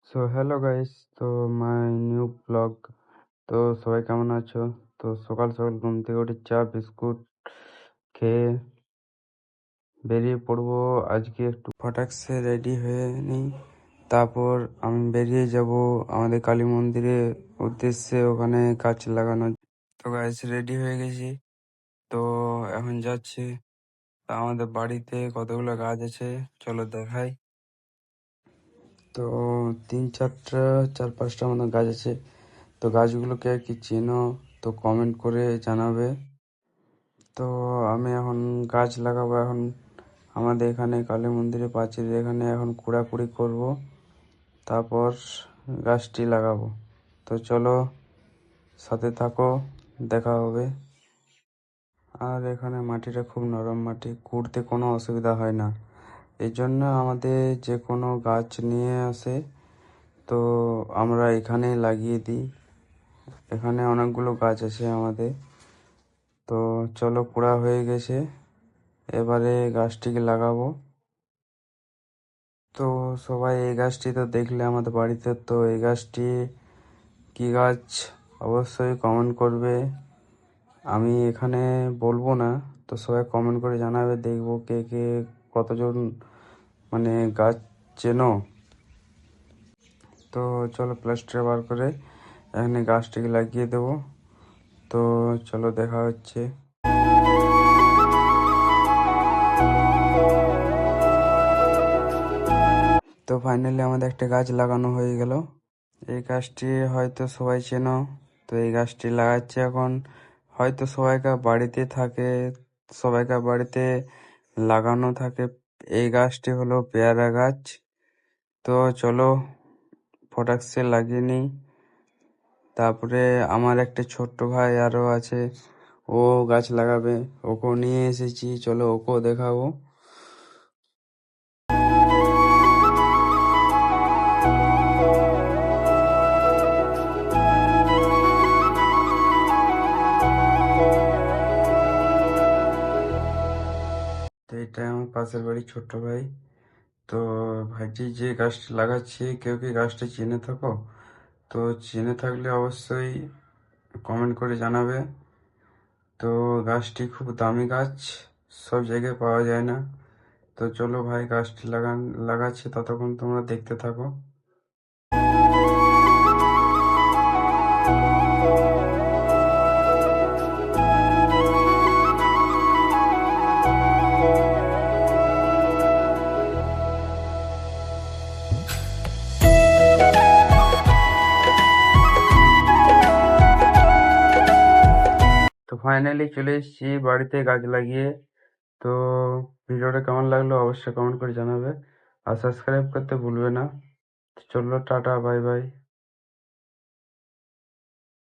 So hello guys, তো my new blog. তো সবাই কেমন আছো? তো সকাল সকাল ঘুম থেকে উঠে চা বিস্কুট খেয়ে বেরিয়ে পড়বো। আজকে একটু ফটাকসে রেডি হয়ে নিই, তারপর আমি বেরিয়ে যাব আমাদের কালী মন্দিরের উদ্দেশ্যে, ওখানে গাছ লাগানো। তো গাইস রেডি হয়ে গেছি, তো এখন যাচ্ছি। তা আমাদের বাড়িতে কতগুলো গাছ আছে চলো দেখাই। তো চার পাঁচটা মতো গাছ আছে। তো গাছগুলোকে কি চেনো তো কমেন্ট করে জানাবে। তো আমি এখন গাছ লাগাবো। এখন আমাদের এখানে কালী মন্দিরের পাঁচিলের এখানে এখন কুড়াকুড়ি করব, তারপর গাছটি লাগাবো। তো চলো সাথে থাকো, দেখা হবে। আর এখানে মাটিটা খুব নরম মাটি, কুড়তে কোনো অসুবিধা হয় না। এই জন্য আমাদের যে কোনো গাছ নিয়ে আসে তো আমরা এখানেই লাগিয়ে দিই। এখানে অনেকগুলো গাছ আছে আমাদের। তো চলো কুড়া হয়ে গেছে, এবারে গাছটিকে লাগাবো। তো সবাই এই গাছটি তো দেখলে আমাদের বাড়িতে, তো এই গাছটি কি গাছ অবশ্যই কমেন্ট করবে। আমি এখানে বলবো না, তো সবাই কমেন্ট করে জানাবে, দেখবো কে কে কতজন মানে গাছ চেনো। তো চলো প্লাস্টার বার করে এখানে গাছটিকে লাগিয়ে দেবো। তো চলো দেখা হচ্ছে। তো ফাইনালি আমাদের একটা গাছ লাগানো হয়ে গেল। এই গাছটি হয়তো সবাই চেনো। তো এই গাছটি লাগাচ্ছে এখন। হয়তো সবাইকার বাড়িতে থাকে, সবাইকার বাড়িতে লাগানো থাকে। এই গাছটি হলো পেয়ারা গাছ। তো চলো ফটাকসে লাগিয়ে নিই। তারপরে আমার একটা ছোট্ট ভাই আরো আছে, ও গাছ লাগাবে, ওকেও নিয়ে এসেছি, চলো ওকেও দেখাবো। তো এটা আমার পাশের বাড়ি ছোট্ট ভাই। তো ভাইটি যে গাছটা লাগাচ্ছে, কেউ কি গাছটা চিনে থাকো? তো চিনে থাকলে অবশ্যই কমেন্ট করে জানাবে। তো গাছটি খুব দামি গাছ, সব জায়গায় পাওয়া যায় না। তো চলো ভাই গাছটি লাগাচ্ছে, ততক্ষণ তোমরা দেখতে থাকো। তো ফাইনালি চলে এসেছি বাড়িতে গাছ লাগিয়ে। তো ভিডিওটা কেমন লাগলো অবশ্যই কমেন্ট করে জানাবে, আর সাবস্ক্রাইব করতে ভুলবে না। চলো টাটা, বাই বাই।